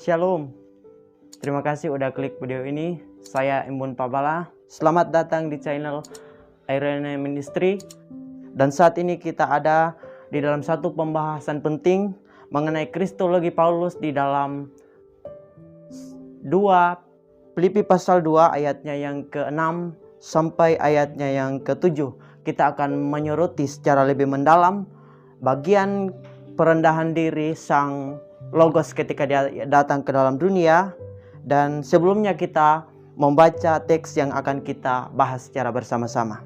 Shalom. Terima kasih udah klik video ini. Saya Embun Pabala. Selamat datang di channel Irene Ministry. Dan saat ini kita ada di dalam satu pembahasan penting mengenai kristologi Paulus di dalam 2 Filipi pasal 2 ayatnya yang ke-6 sampai ayatnya yang ke-7. Kita akan menyoroti secara lebih mendalam bagian perendahan diri sang Logos ketika dia datang ke dalam dunia. Dan sebelumnya kita membaca teks yang akan kita bahas secara bersama-sama.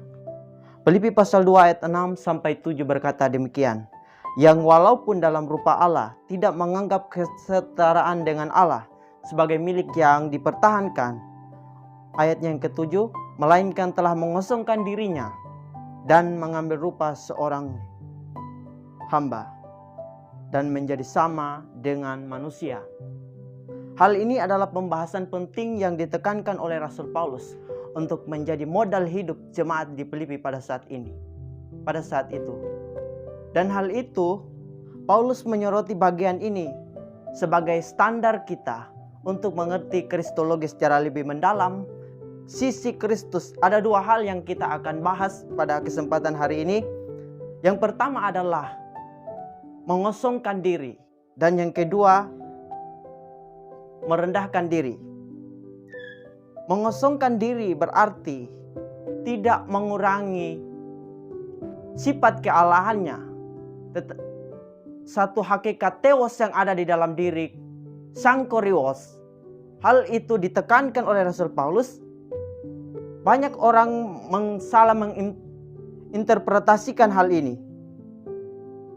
Filipi pasal 2 ayat 6 sampai 7 berkata demikian. Yang walaupun dalam rupa Allah tidak menganggap kesetaraan dengan Allah sebagai milik yang dipertahankan. Ayat yang ke-7, melainkan telah mengosongkan dirinya dan mengambil rupa seorang hamba dan menjadi sama dengan manusia. Hal ini adalah pembahasan penting yang ditekankan oleh Rasul Paulus untuk menjadi modal hidup jemaat di Filipi pada saat itu. Dan hal itu, Paulus menyoroti bagian ini sebagai standar kita untuk mengerti kristologi secara lebih mendalam. Sisi Kristus, ada 2 hal yang kita akan bahas pada kesempatan hari ini. Yang pertama adalah mengosongkan diri, dan yang kedua merendahkan diri. Mengosongkan diri berarti tidak mengurangi sifat kealahannya, satu hakikat teos yang ada di dalam diri sang Kurios. Hal itu ditekankan oleh Rasul Paulus. Banyak orang salah menginterpretasikan hal ini.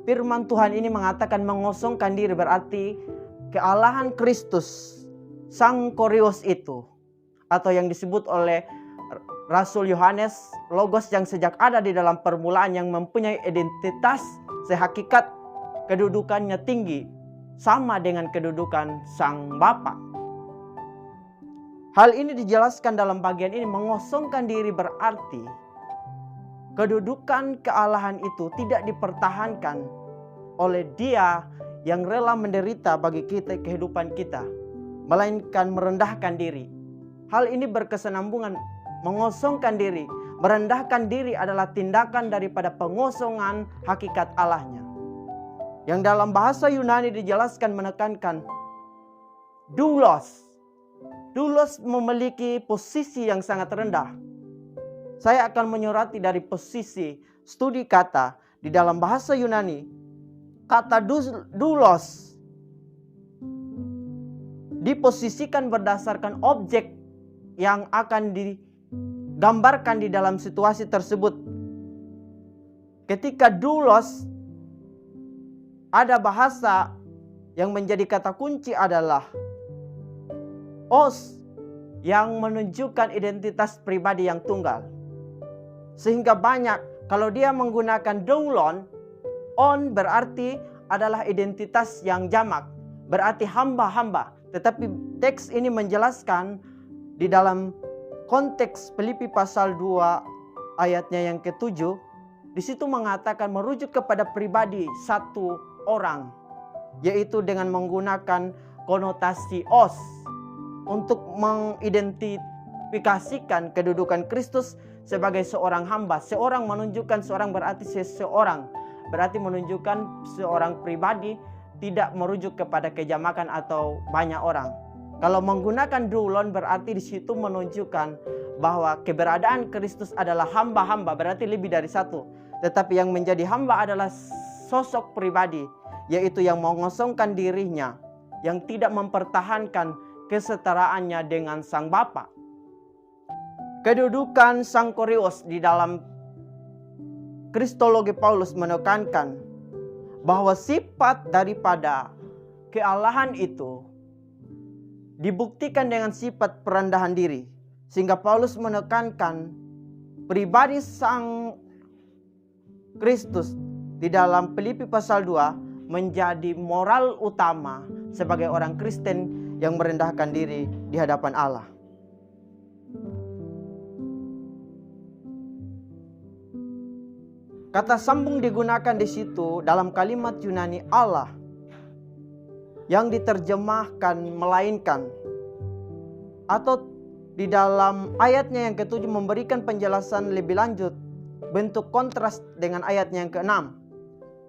Firman Tuhan ini mengatakan mengosongkan diri berarti kealahan Kristus, sang Kurios itu, atau yang disebut oleh Rasul Yohanes, Logos yang sejak ada di dalam permulaan, yang mempunyai identitas sehakikat kedudukannya tinggi, sama dengan kedudukan sang Bapa. Hal ini dijelaskan dalam bagian ini. Mengosongkan diri berarti kedudukan kealahan itu tidak dipertahankan oleh Dia yang rela menderita bagi kita, kehidupan kita, melainkan merendahkan diri. Hal ini berkesinambungan. Mengosongkan diri, merendahkan diri adalah tindakan daripada pengosongan hakikat Allahnya, yang dalam bahasa Yunani dijelaskan menekankan doulos. Doulos memiliki posisi yang sangat rendah. Saya akan menyoroti dari posisi studi kata di dalam bahasa Yunani. Kata doulos diposisikan berdasarkan objek yang akan digambarkan di dalam situasi tersebut. Ketika doulos, ada bahasa yang menjadi kata kunci adalah os, yang menunjukkan identitas pribadi yang tunggal. Sehingga banyak, kalau dia menggunakan doulon, on berarti adalah identitas yang jamak, berarti hamba-hamba. Tetapi teks ini menjelaskan di dalam konteks Filipi pasal 2 ayatnya yang ke-7, di situ mengatakan merujuk kepada pribadi satu orang, yaitu dengan menggunakan konotasi os untuk mengidentifikasikan kedudukan Kristus sebagai seorang hamba. Seorang menunjukkan seorang berarti seseorang, berarti menunjukkan seorang pribadi, tidak merujuk kepada kejamakan atau banyak orang. Kalau menggunakan doulon berarti di situ menunjukkan bahwa keberadaan Kristus adalah hamba-hamba, berarti lebih dari satu. Tetapi yang menjadi hamba adalah sosok pribadi, yaitu yang mengosongkan dirinya, yang tidak mempertahankan kesetaraannya dengan sang Bapa. Kedudukan sang Kurios di dalam kristologi Paulus menekankan bahwa sifat daripada kealahan itu dibuktikan dengan sifat perendahan diri. Sehingga Paulus menekankan pribadi sang Kristus di dalam Filipi pasal 2 menjadi moral utama sebagai orang Kristen yang merendahkan diri di hadapan Allah. Kata sambung digunakan di situ dalam kalimat Yunani Allah yang diterjemahkan melainkan, atau di dalam ayatnya yang ketujuh memberikan penjelasan lebih lanjut, bentuk kontras dengan ayatnya yang keenam.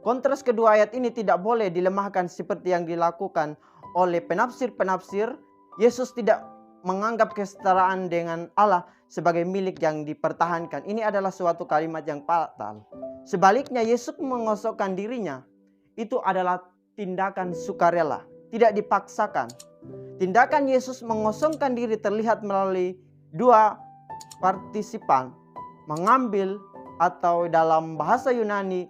Kontras kedua ayat ini tidak boleh dilemahkan seperti yang dilakukan oleh penafsir-penafsir. Yesus tidak menganggap kesetaraan dengan Allah sebagai milik yang dipertahankan. Ini adalah suatu kalimat yang fatal. Sebaliknya, Yesus mengosongkan dirinya. Itu adalah tindakan sukarela, tidak dipaksakan. Tindakan Yesus mengosongkan diri terlihat melalui dua partisipan, mengambil, atau dalam bahasa Yunani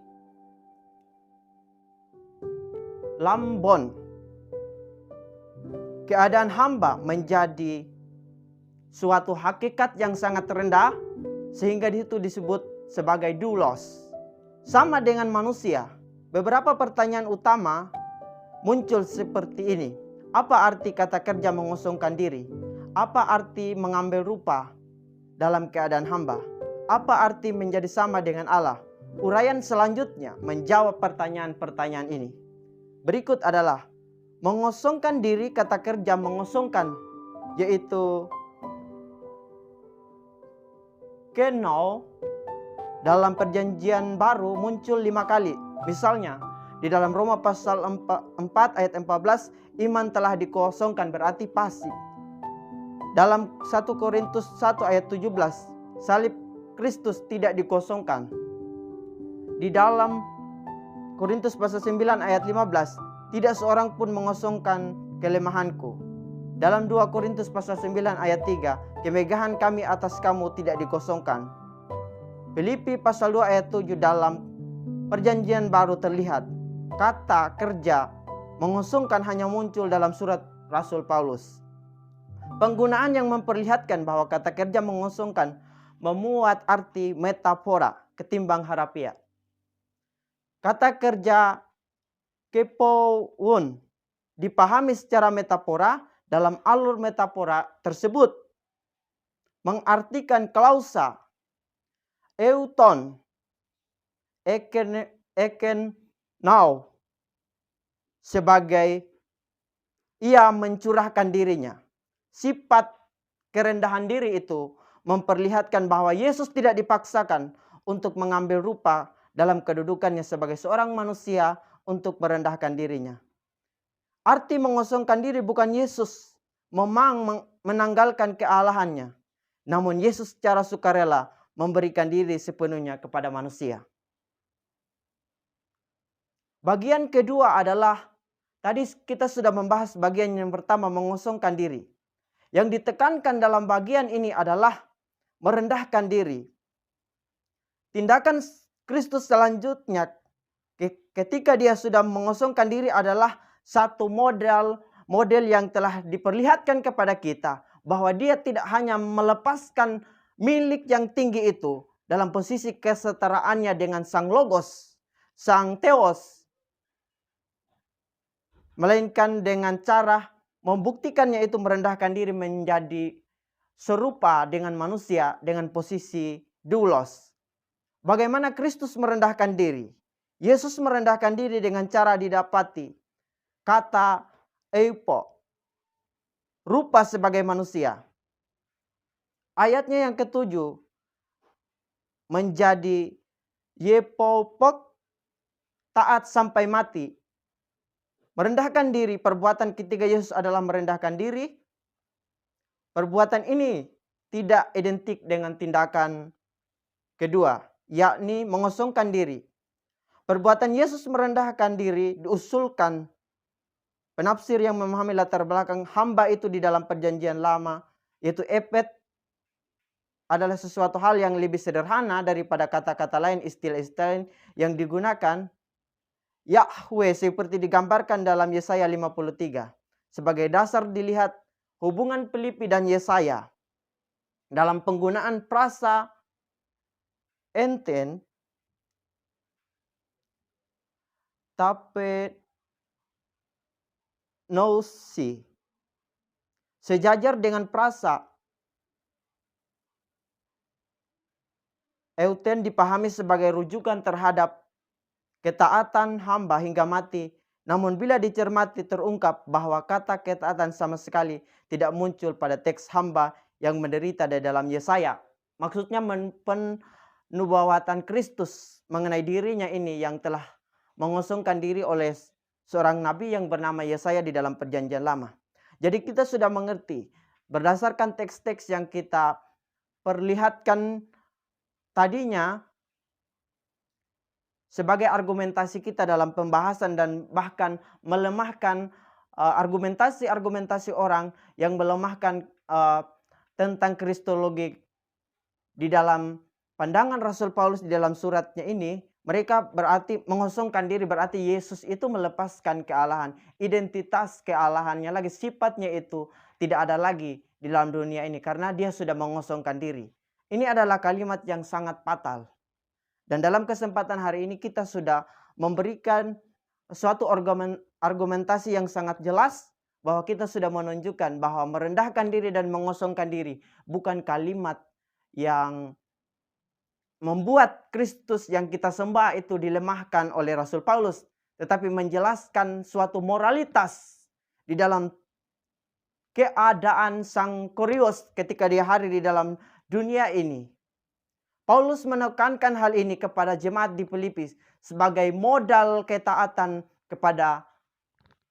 lambon. Keadaan hamba menjadi suatu hakikat yang sangat rendah, sehingga itu disebut sebagai doulos. Sama dengan manusia, beberapa pertanyaan utama muncul seperti ini. Apa arti kata kerja mengosongkan diri? Apa arti mengambil rupa dalam keadaan hamba? Apa arti menjadi sama dengan Allah? Uraian selanjutnya menjawab pertanyaan-pertanyaan ini. Berikut adalah mengosongkan diri, kata kerja mengosongkan, yaitu keno, dalam perjanjian baru muncul 5 kali. Misalnya, di dalam Roma pasal 4 ayat 14, iman telah dikosongkan berarti pasif. Dalam 1 Korintus 1 ayat 17, salib Kristus tidak dikosongkan. Di dalam Korintus pasal 9 ayat 15, tidak seorang pun mengosongkan kelemahanku. Dalam 2 Korintus pasal 9 ayat 3, kemegahan kami atas kamu tidak dikosongkan. Filipi pasal 2 ayat 7, dalam perjanjian baru terlihat kata kerja mengosongkan hanya muncul dalam surat Rasul Paulus. Penggunaan yang memperlihatkan bahwa kata kerja mengosongkan memuat arti metafora ketimbang harafiah. Kata kerja kepouun dipahami secara metafora. Dalam alur metafora tersebut mengartikan klausa euton eken now sebagai ia mencurahkan dirinya. Sifat kerendahan diri itu memperlihatkan bahwa Yesus tidak dipaksakan untuk mengambil rupa dalam kedudukannya sebagai seorang manusia untuk merendahkan dirinya. Arti mengosongkan diri bukan Yesus memang menanggalkan kealahannya, namun Yesus secara sukarela memberikan diri sepenuhnya kepada manusia. Bagian kedua adalah, tadi kita sudah membahas bagian yang pertama, mengosongkan diri. Yang ditekankan dalam bagian ini adalah merendahkan diri. Tindakan Kristus selanjutnya ketika dia sudah mengosongkan diri adalah satu model yang telah diperlihatkan kepada kita, bahwa dia tidak hanya melepaskan milik yang tinggi itu dalam posisi kesetaraannya dengan sang Logos, sang Theos, melainkan dengan cara membuktikannya itu merendahkan diri menjadi serupa dengan manusia dengan posisi doulos. Bagaimana Kristus merendahkan diri? Yesus merendahkan diri dengan cara didapati kata eupo, rupa sebagai manusia. Ayatnya yang ketujuh menjadi yepopok, taat sampai mati. Merendahkan diri, perbuatan ketiga Yesus adalah merendahkan diri. Perbuatan ini tidak identik dengan tindakan kedua, yakni mengosongkan diri. Perbuatan Yesus merendahkan diri diusulkan penafsir yang memahami latar belakang hamba itu di dalam perjanjian lama, yaitu epet, adalah sesuatu hal yang lebih sederhana daripada kata-kata lain, istilah-istilah yang digunakan. Yahweh seperti digambarkan dalam Yesaya 53. Sebagai dasar dilihat hubungan Filipi dan Yesaya dalam penggunaan frasa enten, tapet, nousi, sejajar dengan frasa euten dipahami sebagai rujukan terhadap ketaatan hamba hingga mati Namun bila dicermati terungkap bahwa kata ketaatan sama sekali tidak muncul pada teks hamba yang menderita di dalam Yesaya. Maksudnya penubuatan Kristus mengenai dirinya ini yang telah mengosongkan diri oleh seorang nabi yang bernama Yesaya di dalam Perjanjian Lama. Jadi kita sudah mengerti berdasarkan teks-teks yang kita perlihatkan tadinya sebagai argumentasi kita dalam pembahasan dan bahkan melemahkan argumentasi-argumentasi orang yang melemahkan tentang kristologi di dalam pandangan Rasul Paulus di dalam suratnya ini. Mereka berarti mengosongkan diri, berarti Yesus itu melepaskan kealahan, identitas kealahannya lagi, sifatnya itu tidak ada lagi di dalam dunia ini karena dia sudah mengosongkan diri. Ini adalah kalimat yang sangat fatal. Dan dalam kesempatan hari ini kita sudah memberikan suatu argumentasi yang sangat jelas bahwa kita sudah menunjukkan bahwa merendahkan diri dan mengosongkan diri bukan kalimat yang membuat Kristus yang kita sembah itu dilemahkan oleh Rasul Paulus, tetapi menjelaskan suatu moralitas di dalam keadaan sang Korintus ketika dia hadir di dalam dunia ini. Paulus menekankan hal ini kepada jemaat di Filipi sebagai modal ketaatan kepada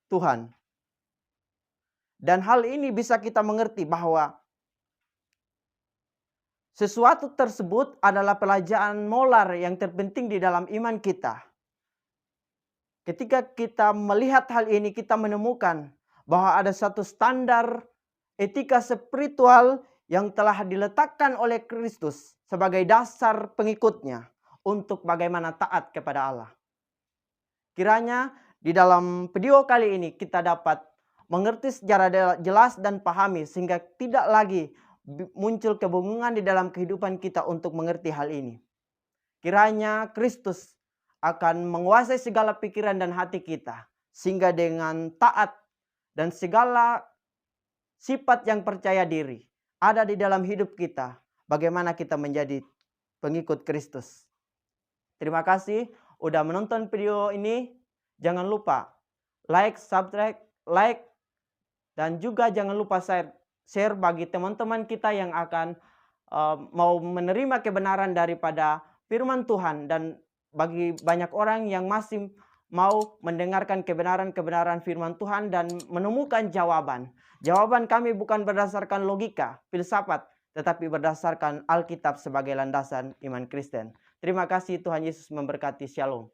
Tuhan. Dan hal ini bisa kita mengerti bahwa sesuatu tersebut adalah pelajaran moral yang terpenting di dalam iman kita. Ketika kita melihat hal ini, kita menemukan bahwa ada satu standar etika spiritual yang telah diletakkan oleh Kristus sebagai dasar pengikutnya untuk bagaimana taat kepada Allah. Kiranya di dalam video kali ini kita dapat mengerti secara jelas dan pahami sehingga tidak lagi muncul kebingungan di dalam kehidupan kita untuk mengerti hal ini. Kiranya Kristus akan menguasai segala pikiran dan hati kita sehingga dengan taat dan segala sifat yang percaya diri ada di dalam hidup kita, bagaimana kita menjadi pengikut Kristus. Terima kasih udah menonton video ini. Jangan lupa like, subscribe, dan juga jangan lupa share bagi teman-teman kita yang akan mau menerima kebenaran daripada firman Tuhan, dan bagi banyak orang yang masih mau mendengarkan kebenaran-kebenaran firman Tuhan dan menemukan jawaban. Jawaban kami bukan berdasarkan logika, filsafat, tetapi berdasarkan Alkitab sebagai landasan iman Kristen. Terima kasih, Tuhan Yesus memberkati. Shalom.